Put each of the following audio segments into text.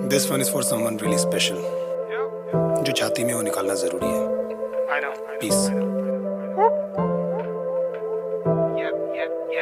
This one is for someone really special. जो छाती में वो निकालना जरूरी है. Peace.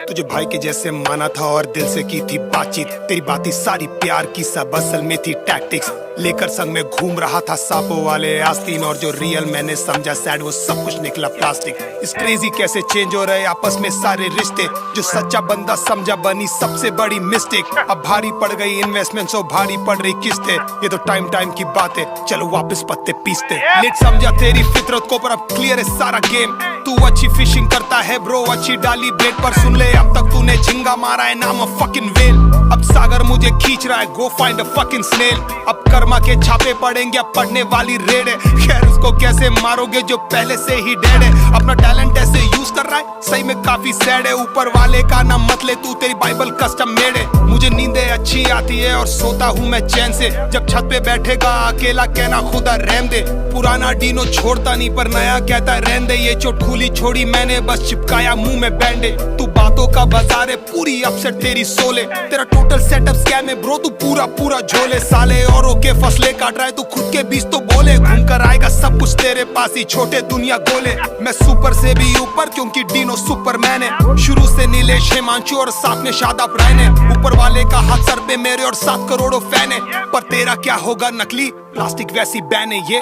तुझे भाई के जैसे माना था और दिल से की थी बातचीत. तेरी बातें सारी प्यार की सब असल में थी टैक्टिक्स. लेकर संग में घूम रहा था सांपों वाले आस्तीन, और जो रियल मैंने समझा सैड वो सब कुछ निकला प्लास्टिक. इस क्रेजी कैसे चेंज हो रहे आपस में सारे रिश्ते. जो सच्चा बंदा समझा बनी सबसे बड़ी मिस्टेक. अब भारी पड़ गई इन्वेस्टमेंट सो भारी पड़ रही किस्तें. ये तो टाइम की बात है, चलो वापस पत्ते पीसते. लेट समझा तेरी फितरत को पर अब क्लियर है सारा गेम. तू अच्छी फिशिंग करता है ब्रो, अच्छी डाली ब्लेड पर. सुन ले अब तक तूने झिंगा मारा है नाम फकिंग वेल. अब सागर मुझे खींच रहा है, go find a fucking snail. अब कर्मा के छापे पड़ेंगे, अब पढ़ने वाली रेड है. खैर उसको कैसे मारोगे जो पहले से ही डेड है. अपना टैलेंट ऐसे यूज कर रहा है सही में काफी सैड है. ऊपर वाले का नाम मत ले तू, तेरी बाइबल कस्टम मेड है. मुझे नींदें अच्छी आती है और सोता हूँ मैं चैन से. जब छत पे बैठेगा अकेला कहना खुदा रहम दे. पुराना डीनो छोड़ता नहीं पर नया कहता रहने दे. ये चोट खुली छोड़ी मैंने बस चिपकाया मुंह में बैंडे. तू बातों का बाजार है पूरी अपसेट तेरी सोले. तेरा टोटल सेटअप स्कैम है ब्रो, तू पूरा झोले. साले औरों के फसले काट रहा है तू खुद के बीच तो बोले. घूम कर आएगा सब कुछ तेरे पास ही छोटे दुनिया गोले. मैं सुपर से भी ऊपर क्योंकि डीनो सुपरमैन है. शुरू से नीलेश हिमांशु और साथ में शादाब रैन है. ऊपर वाले का हाथ सर पे मेरे और 7 करोड़ों फैन है. पर तेरा क्या होगा नकली प्लास्टिक वैसी बैन है ये.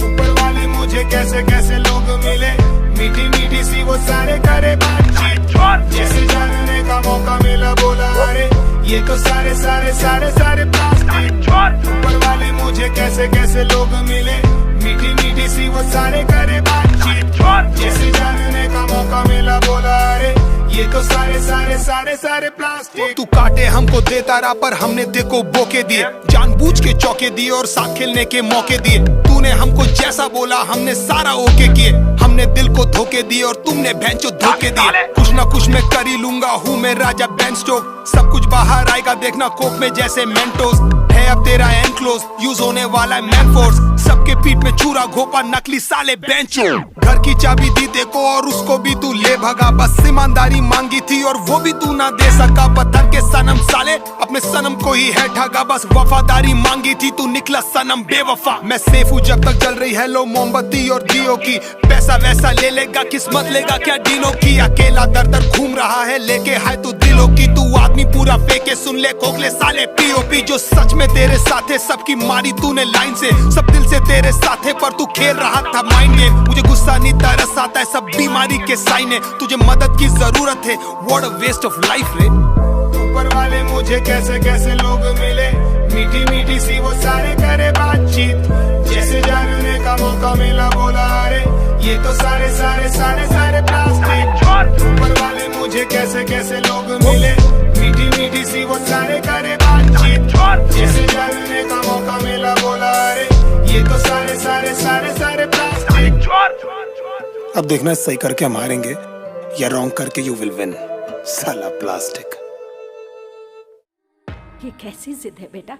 ऊपर वाले मुझे कैसे कैसे लोग मिले. मीठी मीठी सी वो सारे करे बातचीत. जैसे जानने का मौका मिला बोला अरे ये तो सारे प्लास्टिक. ऊपर वाले मुझे कैसे कैसे लोग मिले. मीठी मीठी सी वो सारे करे बातचीत. जैसे जानने का मौका मिला बोला अरे ये तो सारे प्लास्टिक. तू काटे हमको देता रहा पर हमने देखो बोके दिए. जानबूझ के चौके दिए और साथ खेलने के मौके दिए. तूने हमको जैसा बोला हमने सारा ओके किए. हमने दिल को धोखे दिए और तुमने भैंचो धोखे दिए. कुछ ना कुछ मैं कर ही लूंगा, हूँ मैं राजा बेन स्टोक. सब कुछ बाहर आएगा देखना कोक में जैसे मेंटोस. है अब तेरा एनक्लोज यूज होने वाला है मैन फोर्स. सबके पीठ में चूरा घोपा नकली साले बेंचो. घर की चाबी दी देखो और उसको भी तू ले भगा. बस ईमानदारी मांगी थी और वो भी तू ना दे सका. पत्थर के सनम साले अपने सनम को ही है ठगा. बस वफादारी मांगी थी तू निकला सनम बेवफा. मैं सेफ हूँ जब तक जल रही है लो मोमबत्ती और दियो की. पैसा वैसा ले लेगा किस्मत लेगा क्या डीनो की. अकेला दर घूम रहा है लेके है तू दिलों की. तू आदमी पूरा फेंके सुन ले खोखले साले पीओपी. जो सच में तेरे साथ है सबकी मारी तूने लाइन से. सब दिल से तेरे साथ है पर तू खेल रहा था माइंड गेम. मुझे गुस्सा नहीं तरस आता है सब बीमारी के साइन है. तुझे मदद की जरूरत है what a waste of life रे. ऊपर वाले मुझे कैसे कैसे लोग मिले. मीठी मीठी सी वो सारे करे बातचीत. जैसे जानने का मौका मिला बोला अरे ये तो सारे प्लास्टिक. ऊपर वाले मुझे कैसे कैसे लोग मिले. मीठी मीठी सी वो सारे करे बातचीत. जैसे जानने का मौका मिला बोला अरे ये तो सारे प्लास्टिक. अब देखना सही करके हम हारेंगे या रॉन्ग करके यू विल विन. साला प्लास्टिक. ये कैसी जिद है बेटा.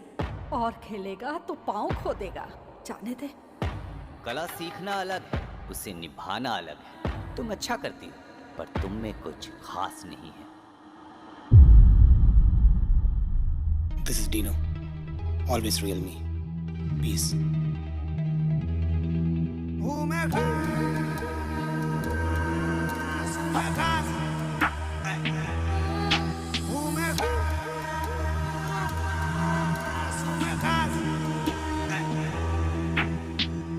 और खेलेगा तो पाँव खो देगा. जाने दे. कला सीखना अलग है, उसे निभाना अलग है. तुम अच्छा करती हो पर तुम में कुछ खास नहीं है. This is Dino. Always real me. Peace.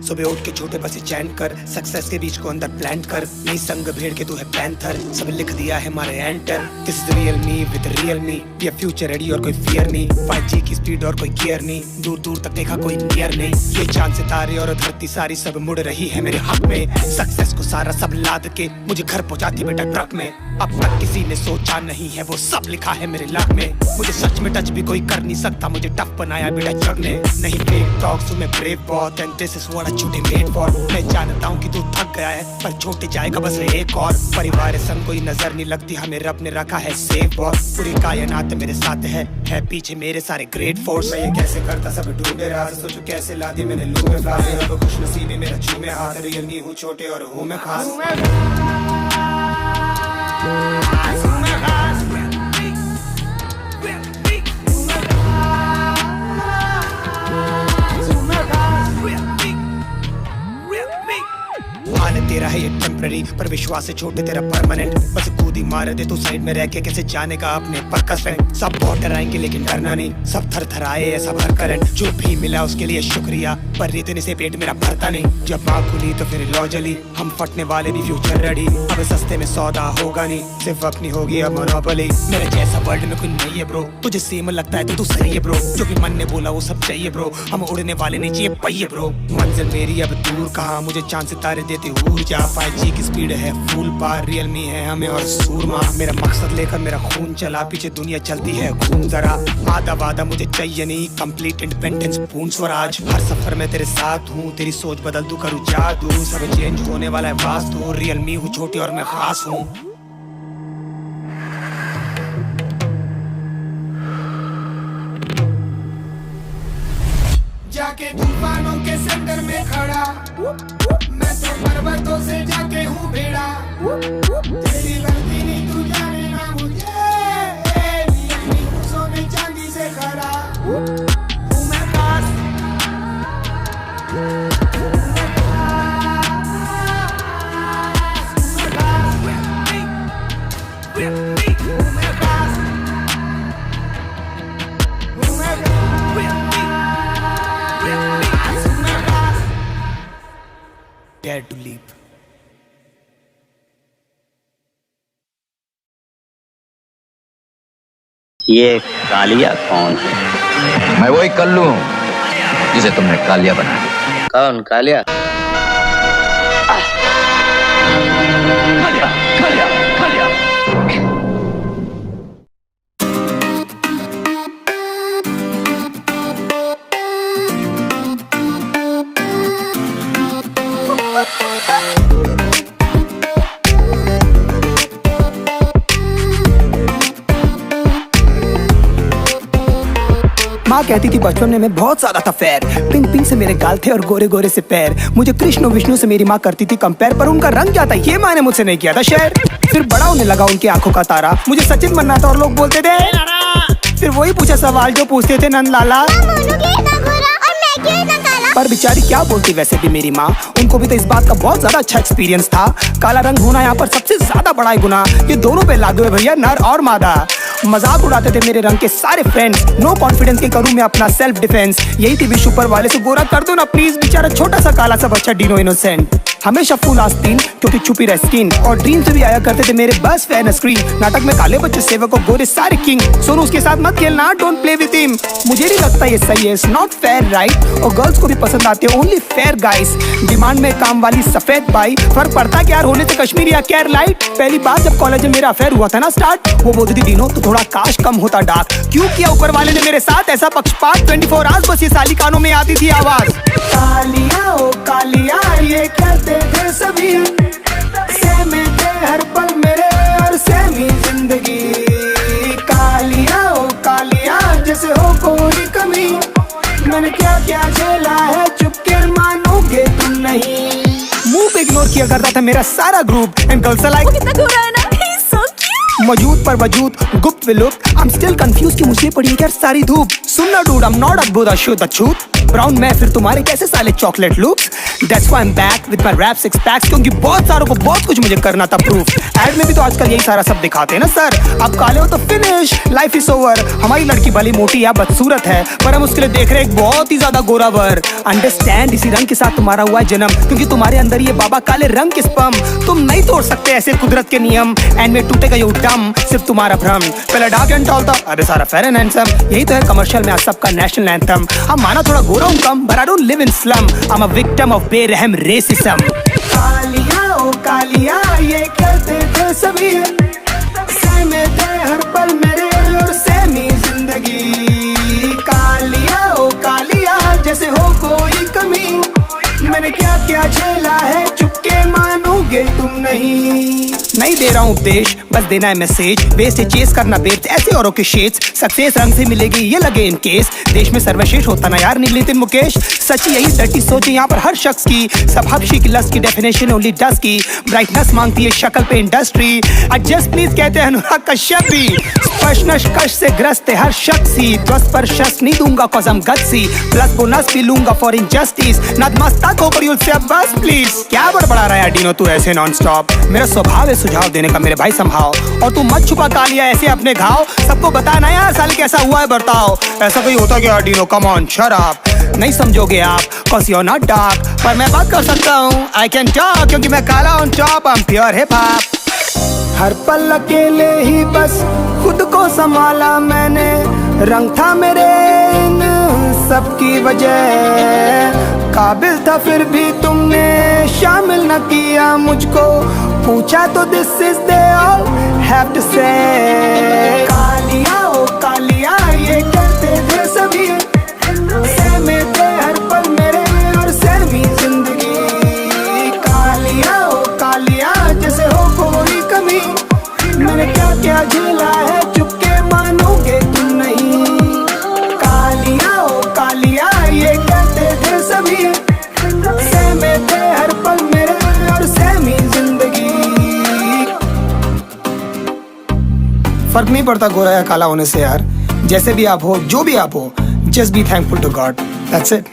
सुबह उठ के छोटे बसे चैंट कर. सक्सेस के बीच को अंदर प्लांट कर. नहीं संग भेड़ के तू है पैंथर. सब लिख दिया है हमारे enter. This is Realme with Realme. ये फ्यूचर रेडी और कोई फियर नहीं. 5G की स्पीड और कोई गियर नहीं. दूर दूर तक देखा कोई नियर नहीं. ये चांद सितारे और धरती सारी सब मुड़ रही है मेरे हक में. सक्सेस को सारा सब लाद के मुझे घर पहुंचाती बेटा ट्रक में. अब तक किसी ने सोचा नहीं है वो सब लिखा है मेरे लक में. मुझे सच में टच भी कोई कर नहीं सकता. मुझे टफ बनाया बेटा जग ने. नहीं फेक टॉक्स में ब्रेव बहुत एंड दिस इज व्हाट झूठे मेड फॉर. मैं जानता हूँ कि तू थक गया है पर छोटे जाएगा बस एक और. परिवार संग कोई नजर नहीं लगती हमें रब ने रखा है सेफ और. पूरी कायनात मेरे साथ है पीछे मेरे सारे ग्रेट फोर्स. मैं ये कैसे करता सब ढूंढे राज. सोचो कैसे ला दी मैंने लू में फ्लावर. अब खुश नसीबी मेरा चूमे हाथ. रियल नहीं हूँ छोटे और हूँ मैं खास. टेम्पररी, पर विश्वास से छोटे तेरा परमानेंट। बस कूदी मार दे तू साइड में रह के, कैसे जाने का अपने पर्कस फ्रेंड। सब बहुत डराएंगे लेकिन डरना नहीं, सब थर थर आए ऐसा भर करंट। जो भी मिला उसके लिए शुक्रिया, पर रितने से पेट मेरा भरता नहीं। जब माँ खुली तो फिर लौ जली, हम फटने वाले भी फ्यूचर रेडी। अब सस्ते में सौदा होगा नहीं, सिर्फ अपनी होगी अब मोनोपोली। मेरे जैसा वर्ल्ड में कोई नहीं है ब्रो, तुझे सेम लगता है तो तू सही है ब्रो। जो भी मन ने बोला वो सब चाहिए ब्रो, हम उड़ने वाले नहीं चाहिए पहिए ब्रो। मंजिल मेरी अब दूर कहाँ, मुझे चांद सितारे देते ऊर्जा। 5G की स्पीड है फुल पार, रियलमी है हमें और सूरमा। मेरा मकसद लेकर मेरा खून चला, पीछे दुनिया चलती है घूम जरा। आधा वादा मुझे चाहिए नहीं, कंप्लीट इंडिपेंडेंस पूर्ण स्वराज। हर सफर में तेरे साथ हूँ, तेरी सोच बदल दूं करूँ जादू। सब चेंज होने वाला है वास्तु, रियलमी हूँ छोटी और मैं खास हूँ। जाके तूफानों के सेंटर में खड़ा, मैं तो पर्वतों से जाके हूँ भेड़ा। तेरी गलती नहीं तू जाने ना मुझे, नहीं हूँ सोने चांदी से खड़ा। हूँ मैं पास, dare to leap. ये कालिया कौन है? मैं वही कल्लू हूँ जिसे तुमने कालिया बना दिया। कौन कालिया? कालिया, कालिया, कालिया। माँ कहती थी बचपन में मैं बहुत ज्यादा था फेयर, पिंक पिंक से मेरे गाल थे और गोरे गोरे से पैर। मुझे कृष्ण विष्णु से मेरी माँ करती थी कंपेयर, पर उनका रंग क्या था ये माँ ने मुझसे नहीं किया था शेयर। फिर बड़ा होने लगा उनकी आंखों का तारा, मुझे सचिन बनना था और लोग बोलते थे। फिर वही पूछा सवाल जो पूछते थे नंद लाला, पर बेचारी क्या बोलती वैसे भी मेरी माँ, उनको भी तो इस बात का बहुत ज्यादा अच्छा एक्सपीरियंस था। काला रंग होना यहाँ पर सबसे ज्यादा बड़ा गुना, ये दोनों पे लागू है भैया नर और मादा। मजाक उड़ाते थे मेरे रंग के सारे फ्रेंड्स, नो कॉन्फिडेंस के करूँ मैं अपना सेल्फ डिफेंस। यही थी विश्व ऊपर वाले से गोरा कर दो ना प्लीज, बेचारा छोटा सा काला सा बच्चा डिनो इनोसेंट। हमेशा फुल आस्तीन क्योंकि छुपी रह स्किन, और ड्रीम से भी आया करते थे मेरे बस फैन स्क्रीन। नाटक में काले बच्चे सेवक और गोरे सारे किंग, सोनू उसके साथ मत खेलना, डोंट प्ले विद हिम। मुझे नहीं लगता ये सही है, इट्स नॉट फेयर राइट। और गर्ल्स को भी पसंद आते हैं ओनली फेयर गाइस, डिमांड में काम वाली सफेद बाई। फर्क पड़ता क्या होने से कश्मीर या केयर लाइट। पहली बार जब कॉलेज में मेरा अफेयर हुआ था ना स्टार्ट, वो बोलती थी दिनों तो थोड़ा काश कम होता डार्क। क्यों किया ऊपर वाले ने मेरे साथ ऐसा पक्षपात, 24 आवर्स बस ये साली कानों में आती थी आवाज। कालिया ओ कालिया ये कहते थे सभी, सहमे थे हर पल मेरे और सहमी जिंदगी। कालिया ओ कालिया जैसे हो कोई कमी, मैंने क्या क्या झेला है चुपके मानोगे तुम नहीं। मुंह पे इग्नोर किया करता था मेरा सारा ग्रुप, एंड गर्ल्स लाइक कितना गोरा है ना, he's so cute। मौजूद पर वजूद गुप्त विलुप्त, I'm still confused कि मुझे पड़ी है क्या सारी धूप। सुनना डूड I'm not अद्भुत अशुद्ध अछूत, ब्राउन मैं फिर तुम्हारे कैसे साले chocolate looks. That's why I'm back with my rap six packs, क्योंकि बहुत सारों को बहुत कुछ मुझे करना था प्रूफ। एड में भी तो आजकल यही सारा सब दिखाते हैं ना सर, अब काले हो तो फिनिश लाइफ इज ओवर। हमारी लड़की भली मोटी या बदसूरत है, पर हम उसके लिए देख रहे एक बहुत ही ज्यादा गोरा वर। अंडरस्टैंड इसी रंग के साथ तुम्हारा हुआ है जन्म, क्योंकि तुम्हारे अंदर ये बाबा काले रंग के स्पम। तुम नहीं तोड़ सकते ऐसे कुदरत के नियम, एंड में टूटेगा ये डम सिर्फ तुम्हारा भ्रम। पहले डार्क एंड टॉल था, अबे सारा फेयर एंड हैंडसम। यही तो है कमर्शियल में आज सबका नेशनल एंथम। हम माना थोड़ा गोरा हूं कम, but I don't live in slum, I'm a victim of बेरहम रेसिज्म। कालिया ओ कालिया ये कहते थे सभी, सहमे थे हर पल मेरे और सहमी जिंदगी। कालिया ओ कालिया जैसे हो कोई कमी, मैंने क्या क्या झेला है चुपके मानोगे तुम नहीं। नहीं दे रहा हूँ उपदेश, बस देना है मैसेज। वेस्ट है चेस करना बेस्ट ऐसे औरों के शेड्स। सक्सेस रंग से मिलेगी ये लगे इन केस। देश में सर्वश्रेष्ठ होता ना यार नितिन मुकेश। सच यही डटी सोच है यहाँ पर हर शख्स की। सब हबशी की लस्ट की डेफिनेशन ओनली डस्ट की। ब्राइटनेस मांगती है शक्ल पे इंडस्ट्री। एडजस्ट प्लीज कहते हैं अनुराग कश्यप भी। स्पष्ट कश से ग्रस्त है हर शख्सी। ध्वस्त पर शस्त्र नहीं दूंगा cause I'm gutsy। Plus bonus भी लूंगा फॉर इनजस्टिस। नतमस्तक हो पर से अब बस प्लीज। क्या बड़बड़ा रहा है डीनो तू ऐसे नॉन स्टॉप। मेरा स्वभाव है सुझाव देने का मेरे भाई संभाव। और तू मत छुपा कालिया ऐसे अपने घाव। सबको बता ना यार साले कैसा हुआ है बर्ताव। ऐसा कोई होता क्या Dino come on shut up. नहीं समझोगे आप cause you're not dark। पर मैं बात कर सकता हूँ I can talk क्योंकि मैं काला on top I'm pure hip hop। हर पल अकेले ही बस खुद को संभाला मैंने। रंग था मेरे इन सबकी वजह। काबिल था फिर भी तुमने शामिल न किया मुझको। पूछा तो this is they all have to say. Kaliya ओ कालिया ये कहते थे सभी। सहमे थे हर पल मेरे और सहमी जिंदगी। कालिया ओ कालिया जैसे हो कोई कमी। मैंने क्या क्या झेला है चुपके मानोगे तुम नहीं। कालिया ओ कालिया ये कहते थे सभी। सहमे थे हर पल मेरे और सहमी जिंदगी। फर्क नहीं पड़ता गोरा या काला होने से यार। जैसे भी आप हो जो भी आप हो just be thankful to God that's it.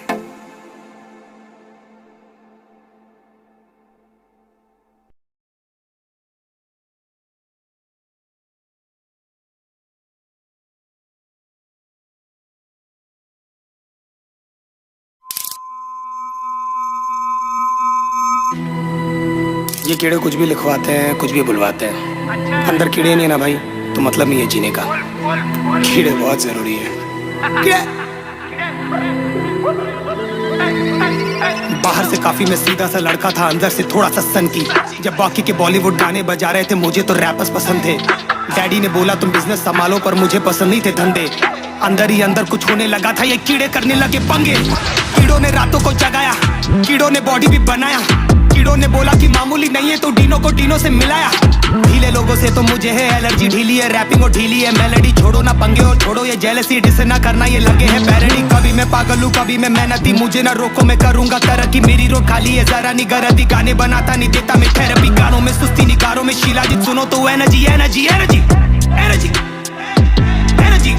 ये कीड़े कुछ भी लिखवाते हैं कुछ भी बुलवाते हैं। अंदर कीड़े नहीं है ना भाई तो मतलब नहीं है जीने का। कीड़े बहुत जरूरी है। बाहर से काफी मैं सीधा सा लड़का था अंदर से थोड़ा सा सन की। जब बाकी के बॉलीवुड गाने बजा रहे थे मुझे तो रैपर्स पसंद थे। डैडी ने बोला तुम बिजनेस संभालो पर मुझे पसंद नहीं थे धंधे। अंदर ही अंदर कुछ होने लगा था ये कीड़े करने लगे पंगे। कीड़ों ने रातों को जगाया कीड़ों ने बॉडी भी बनाया। कीड़ों ने बोला कि मामूली नहीं है तो डीनो को डीनो से मिलाया। ढीले लोगों से तो मुझे है एलर्जी। ढीली है रैपिंग और ढीली है मेलोडी। छोड़ो ना पंगे और छोड़ो ये जेलसी। डिस ना करना ये लगे है पैरडी। कभी मैं पागल हूँ कभी मैं मेहनती। मुझे ना रोको मैं करूंगा तरक्की। मेरी रोड खाली है जरा नहीं गरदी। गाने बनाता नहीं देता मैं थेरेपी। गानों में सुस्ती निगारों में शिलाजित सुनो तो energy energy energy energy energy.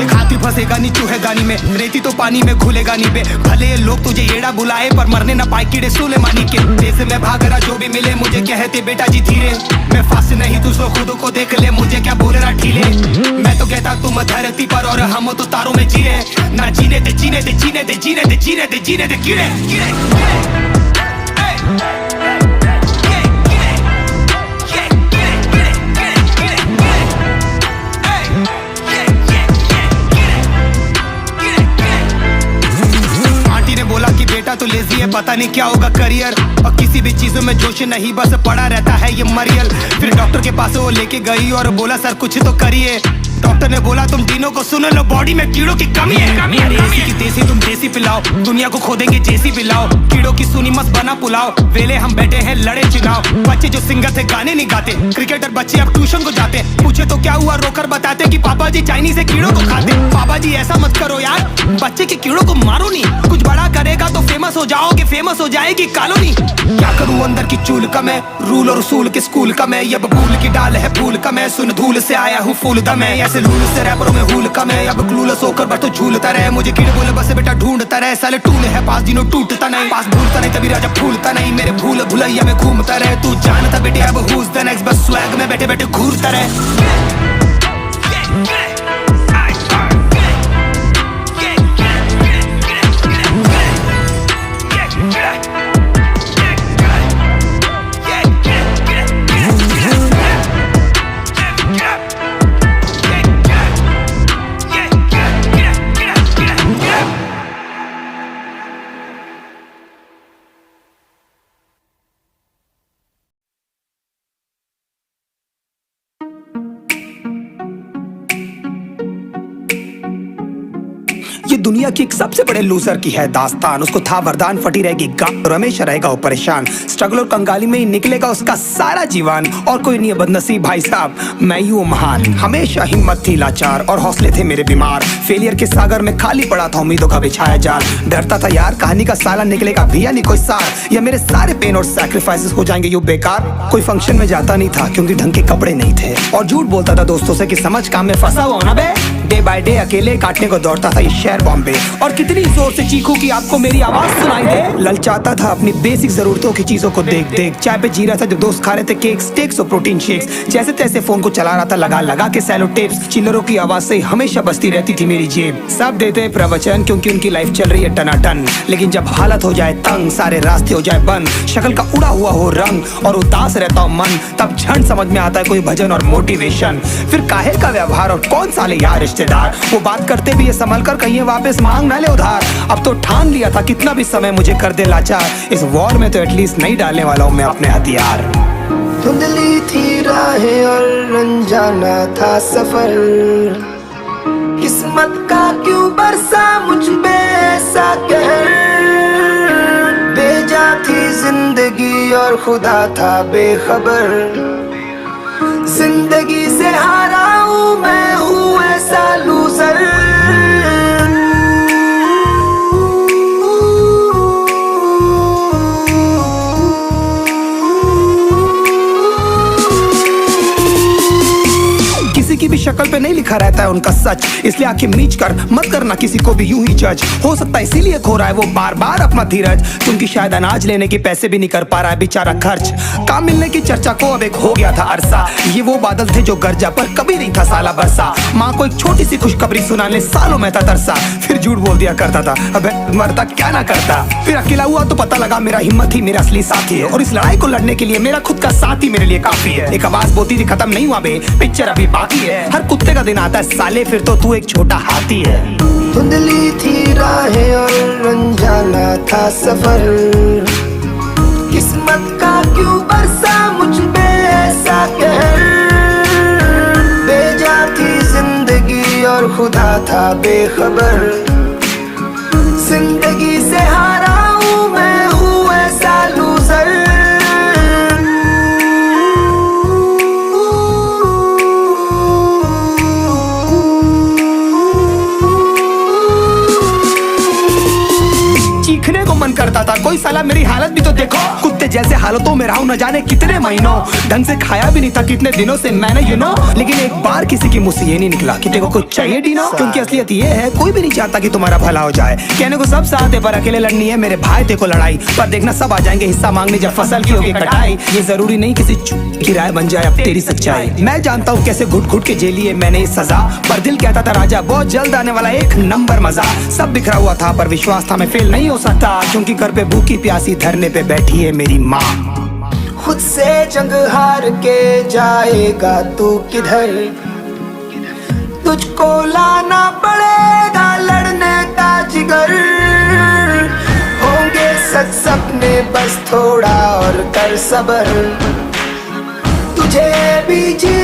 हाथी फंसेगा नहीं चूहे गानी में। रेती तो पानी में घुलेगा नहीं बे। भले ये लोग तुझे येड़ा बुलाए पर मरने ना पाए कीड़े सुलेमानी के। देश में भाग रहा जो भी मिले मुझे कहते बेटा जी धीरे। मैं फास्ट नहीं तू सो खुद को देख ले मुझे क्या बोल रहा ढीले। मैं तो कहता तुम धरती पर और हम तो तारों में जी रहे। ना जीने दे जीने दे जीने दे जीने दे जीने दे जीने दे कीड़े कीड़े। बोला कि बेटा तो लेजी है पता नहीं क्या होगा करियर। और किसी भी चीजों में जोश नहीं बस पड़ा रहता है ये मरियल। फिर डॉक्टर के पास वो लेके गई और बोला सर कुछ तो करिए। डॉक्टर ने बोला तुम तीनों को सुन लो बॉडी में कीड़ों की कमी है। देसी की देसी तुम देसी पिलाओ। दुनिया को खोदेंगे जैसी पिलाओ। कीड़ों की सुनी मस्त बना पुलाओ। वेले हम बैठे हैं लड़े चुनाव। बच्चे जो सिंगर थे गाने नहीं गाते। क्रिकेटर बच्चे अब ट्यूशन को जाते। पूछे तो क्या हुआ रोकर बताते कि पापा जी चाइनीज से कीड़ों को खाते। पापा जी ऐसा मत करो यार बच्चे के कीड़ों को मारो नहीं। कुछ बड़ा करेगा तो फेमस हो जाओगे फेमस हो जाएगी कॉलोनी। क्या करूं अंदर की चूल का मैं। रूल और उसूल के स्कूल का मैं। ये बबूल की डाल है फूल का मैं। सुन धूल से आया हूँ फूल दा मैं। ऐसे लूल से रैपरों में हुल का मैं। अब क्लूलेस होकर बस तो झूलता रहे। मुझे कीड़े बोले बस बेटा ढूंढता रहे। साले टूल है पास दिनों टूटता नहीं। पास भूलता नहीं तभी राजा फूलता नहीं। मेरे भूल भुलैया में घूमता रहे। तू जानता बेटे अब who's the next बस स्वैग में बैठे बैठे घूरता रहे। कि दुनिया की एक सबसे बड़े लूजर की है दास्तान। उसको था वरदान, फटी रहेगी गांठ और हमेशा रहेगा वो परेशान। स्ट्रगल और कंगाली में ही निकलेगा उसका सारा जीवन। और कोई नहीं है बदनसीब भाई साहब, मैं ही हूँ महान। हमेशा हिम्मत थी लाचार और हौसले थे मेरे बीमार। फेलियर के सागर में खाली पड़ा था उम्मीदों का बिछाया जाल। डरता था यार कहानी का साला निकलेगा भी या नहीं कोई सार, या मेरे सारे पेन और सैक्रिफाइसेस हो जाएंगे यूं बेकार। कोई फंक्शन में जाता नहीं था क्योंकि ढंग के कपड़े नहीं थे, और झूठ बोलता था दोस्तों से कि समझ काम में फंसा हुआ ना बे। डे बाय डे अकेले काटने को दौड़ता था ये शहर बॉम्बे। और कितनी जोर से चीखूं कि आपको मेरी आवाज सुनाई दे। ललचाता था अपनी बेसिक जरूरतों की चीजों को देख देख। चाय पे जी रहा था जब दोस्त खा रहे थे केक, स्टेक्स और प्रोटीन शेक्स। जैसे तैसे फोन को चला रहा था लगा लगा के सैलो टेप्स। चिल्लरों की आवाज से हमेशा बजती रहती थी मेरी जेब। सब देते प्रवचन क्योंकि उनकी लाइफ चल रही है टनाटन, लेकिन जब हालत हो जाए तंग, सारे रास्ते हो जाए बंद, शक्ल का उड़ा हुआ हो रंग और उदास रहता हो मन, तब झंड समझ में आता है कोई भजन और मोटिवेशन। फिर काहे का व्यवहार और कौन साले यार रिश्तेदार, वो बात करते भी ये संभल कर कहीं वापस मांग ना ले उधार। अब तो ठान लिया था कितना भी समय मुझे कर दे लाचार, इस वॉर में तो एटलीस्ट नहीं डालने वाला हूँ मैं अपने हथियार। धुंधली थी राहें और अनजाना था सफर, किस्मत का क्यों बरसा मुझ पे ऐसा कहर। बेजा थी जिंदगी और खुदा था बेखबर, जिंदगी से हारा हूँ मैं, हूँ ऐसा लूजर। की भी शक्ल पे नहीं लिखा रहता है उनका सच, इसलिए आंखें मीच कर मत करना किसी को भी यूं ही जज। हो सकता है इसीलिए खो रहा है वो बार बार अपना धीरज, क्योंकि शायद अनाज लेने के पैसे भी नहीं कर पा रहा है बेचारा खर्च। काम मिलने की चर्चा को अब एक हो गया था अरसा, ये वो बादल थे जो गरजा पर कभी नहीं था साला बरसा। माँ को एक छोटी सी खुशखबरी सुनाने सालों में था तरसा, फिर झूठ बोल दिया करता था अबे मरता क्या ना करता। फिर अकेला हुआ तो पता लगा मेरा हिम्मत ही मेरा असली साथी है, और इस लड़ाई को लड़ने के लिए मेरा खुद का साथ ही मेरे लिए काफी है। एक आवाज बोलती थी खत्म नहीं हुआ बे, पिक्चर अभी बाकी है। हर कुत्ते का दिन आता है साले, फिर तो तू एक छोटा हाथी है। धुंधली थी राहें और अनजाना था सफर, किस्मत का क्यों बरसा मुझ पे ऐसा कहर। बेजा थी जिंदगी और खुदा था बेखबर, जिंदगी से हारा हूँ मैं, हूँ ऐसा लूजर। चीखने को मन करता था, कोई साला मेरी हालत भी तो देखो। कुत्ते जैसे हालतों में रहा हूं न जाने कितने महीनों, ढंग से खाया भी नहीं था कितने दिनों से मैंने लेकिन एक बार किसी की मुंह से ये नहीं निकला कि तेरे को कुछ चाहिए डीनो। क्योंकि असलियत ये है कोई भी नहीं चाहता कि तुम्हारा भला हो जाए। कहने को सब साथ है पर अकेले लड़नी है मेरे भाई तेरे को लड़ाई, पर देखना सब आ जाएंगे हिस्सा मांगने जब फसल की होगी कटाई। ये जरूरी नहीं किसी की राय बन जाए अब तेरी सच्चाई। मैं जानता हूँ कैसे घुट घुट के झेली है मैंने इस सजा, पर दिल कहता था राजा बहुत जल्द आने वाला एक नंबर मजा। सब बिखरा हुआ था पर विश्वास था मैं फेल नहीं हो सकता, क्योंकि घर पे भूखी प्यासी धरने पे बैठी है मेरी माँ। खुद से जंग हार के जाएगा तू किधर, तुझको लाना पड़ेगा लड़ने का जिगर। होंगे सच सपने बस थोड़ा और कर सबर, तुझे भी जी